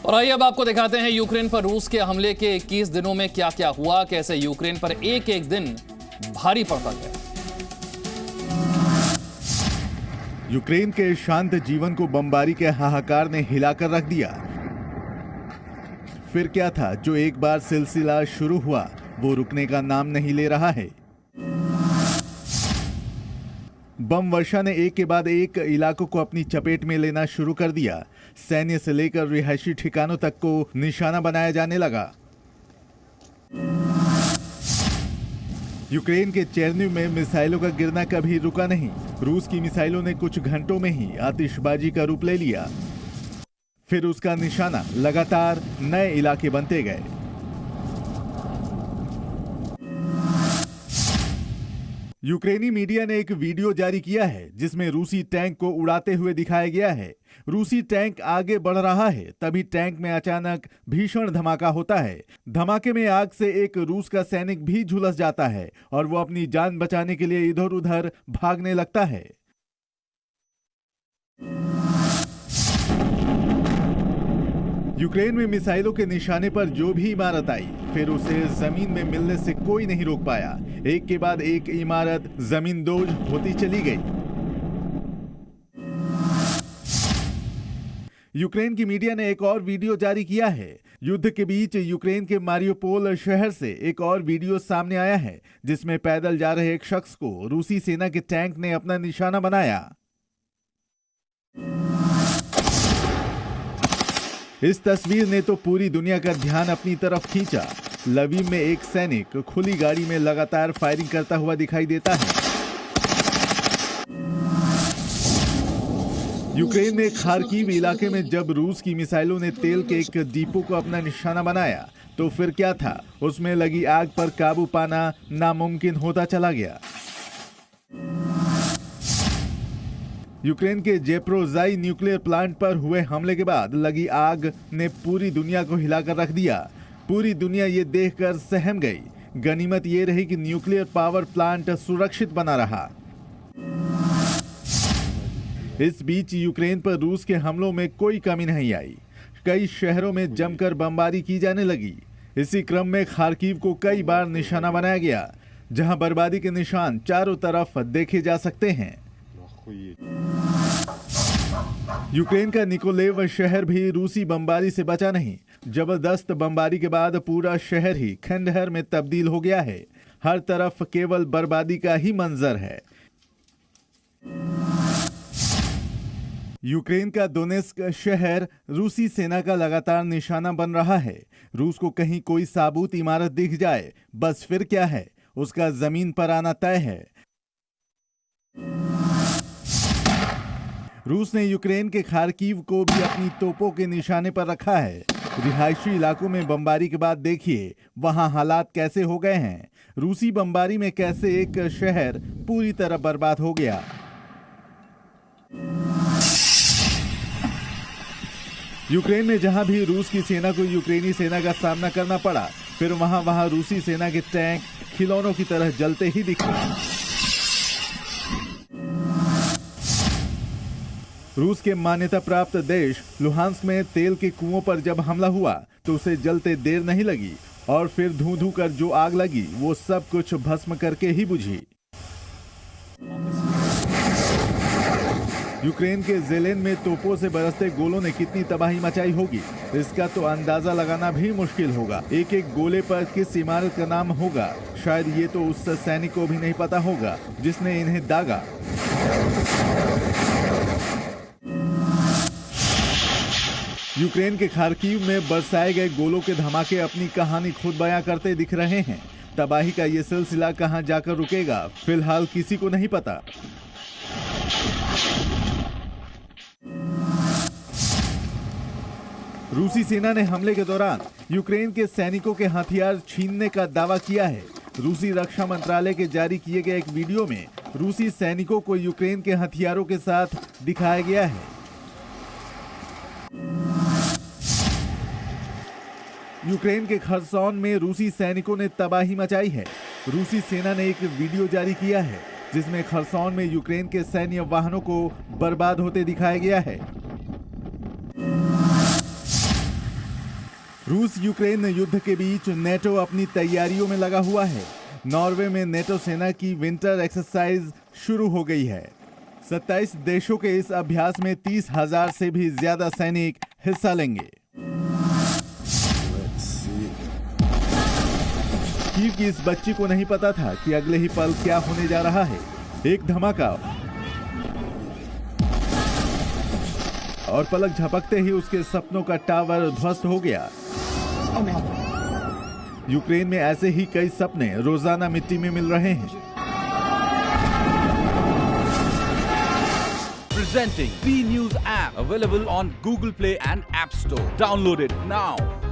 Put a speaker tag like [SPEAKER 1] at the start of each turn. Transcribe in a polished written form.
[SPEAKER 1] और आइए अब आपको दिखाते हैं यूक्रेन पर रूस के हमले के 21 दिनों में क्या क्या हुआ, कैसे यूक्रेन पर एक एक दिन भारी पड़ता गया।
[SPEAKER 2] यूक्रेन के शांत जीवन को बमबारी के हाहाकार ने हिलाकर रख दिया। फिर क्या था जो एक बार सिलसिला शुरू हुआ वो रुकने का नाम नहीं ले रहा है। बम वर्षा ने एक के बाद एक इलाकों को अपनी चपेट में लेना शुरू कर दिया। सैन्य से लेकर रिहायशी ठिकानों तक को निशाना बनाया जाने लगा। यूक्रेन के चेरनिव में मिसाइलों का गिरना कभी रुका नहीं। रूस की मिसाइलों ने कुछ घंटों में ही आतिशबाजी का रूप ले लिया। फिर उसका निशाना लगातार नए इलाके बनते गए। यूक्रेनी मीडिया ने एक वीडियो जारी किया है जिसमें रूसी टैंक को उड़ाते हुए दिखाया गया है। रूसी टैंक आगे बढ़ रहा है, तभी टैंक में अचानक भीषण धमाका होता है। धमाके में आग से एक रूस का सैनिक भी झुलस जाता है और वो अपनी जान बचाने के लिए इधर उधर भागने लगता है। यूक्रेन में मिसाइलों के निशाने पर जो भी इमारत आई, फिर उसे जमीन में मिलने से कोई नहीं रोक पाया। एक के बाद एक इमारत जमींदोज होती चली गई। यूक्रेन की मीडिया ने एक और वीडियो जारी किया है। युद्ध के बीच यूक्रेन के मारियोपोल शहर से एक और वीडियो सामने आया है जिसमें पैदल जा रहे एक शख्स को रूसी सेना के टैंक ने अपना निशाना बनाया। इस तस्वीर ने तो पूरी दुनिया का ध्यान अपनी तरफ खींचा। लवीव में एक सैनिक खुली गाड़ी में लगातार फायरिंग करता हुआ दिखाई देता है। यूक्रेन में खार्किव इलाके में जब रूस की मिसाइलों ने तेल के एक डिपो को अपना निशाना बनाया तो फिर क्या था, उसमें लगी आग पर काबू पाना नामुमकिन होता चला गया। यूक्रेन के जेप्रोजाई न्यूक्लियर प्लांट पर हुए हमले के बाद लगी आग ने पूरी दुनिया को हिलाकर रख दिया। पूरी दुनिया ये देखकर सहम गई। गनीमत ये रही कि न्यूक्लियर पावर प्लांट सुरक्षित बना रहा। इस बीच यूक्रेन पर रूस के हमलों में कोई कमी नहीं आई। कई शहरों में जमकर बमबारी की जाने लगी। इसी क्रम में खार्किव को कई बार निशाना बनाया गया, जहां बर्बादी के निशान चारों तरफ देखे जा सकते हैं। यूक्रेन का निकोलेव शहर भी रूसी बमबारी से बचा नहीं। जबरदस्त बमबारी के बाद पूरा शहर ही खंडहर में तब्दील हो गया है। हर तरफ केवल बर्बादी का ही मंजर है। यूक्रेन का दोनेस्क शहर रूसी सेना का लगातार निशाना बन रहा है। रूस को कहीं कोई साबुत इमारत दिख जाए, बस फिर क्या है, उसका जमीन पर आना तय है। रूस ने यूक्रेन के खार्किव को भी अपनी तोपों के निशाने पर रखा है। रिहायशी इलाकों में बमबारी के बाद देखिए वहां हालात कैसे हो गए हैं। रूसी बमबारी में कैसे एक शहर पूरी तरह बर्बाद हो गया। यूक्रेन में जहां भी रूस की सेना को यूक्रेनी सेना का सामना करना पड़ा, फिर वहां रूसी सेना के टैंक खिलौनों की तरह जलते ही दिखे। रूस के मान्यता प्राप्त देश लुहांस्क में तेल के कुओं पर जब हमला हुआ तो उसे जलते देर नहीं लगी और फिर धू धू कर जो आग लगी वो सब कुछ भस्म करके ही बुझी। यूक्रेन के जेलेन में तोपों से बरसते गोलों ने कितनी तबाही मचाई होगी, इसका तो अंदाजा लगाना भी मुश्किल होगा। एक एक गोले पर किस इमारत का नाम होगा, शायद ये तो उस सैनिक को भी नहीं पता होगा जिसने इन्हें दागा। यूक्रेन के खार्किव में बरसाए गए गोलों के धमाके अपनी कहानी खुद बयां करते दिख रहे हैं। तबाही का ये सिलसिला कहां जाकर रुकेगा, फिलहाल किसी को नहीं पता। रूसी सेना ने हमले के दौरान यूक्रेन के सैनिकों के हथियार छीनने का दावा किया है। रूसी रक्षा मंत्रालय के जारी किए गए एक वीडियो में रूसी सैनिकों को यूक्रेन के हथियारों के साथ दिखाया गया है। यूक्रेन के खरसोन में रूसी सैनिकों ने तबाही मचाई है। रूसी सेना ने एक वीडियो जारी किया है जिसमें खरसोन में यूक्रेन के सैन्य वाहनों को बर्बाद होते दिखाया गया है। रूस यूक्रेन युद्ध के बीच नेटो अपनी तैयारियों में लगा हुआ है। नॉर्वे में नेटो सेना की विंटर एक्सरसाइज शुरू हो गई है। 27 देशों के इस अभ्यास में 30,000 से भी ज्यादा सैनिक हिस्सा लेंगे। कीव की इस बच्ची को नहीं पता था कि अगले ही पल क्या होने जा रहा है। एक धमाका और पलक झपकते ही उसके सपनों का टावर ध्वस्त हो गया। यूक्रेन में ऐसे ही कई सपने रोजाना मिट्टी में मिल रहे हैं।
[SPEAKER 3] Presenting B News app available on Google Play and App Store. Download it now.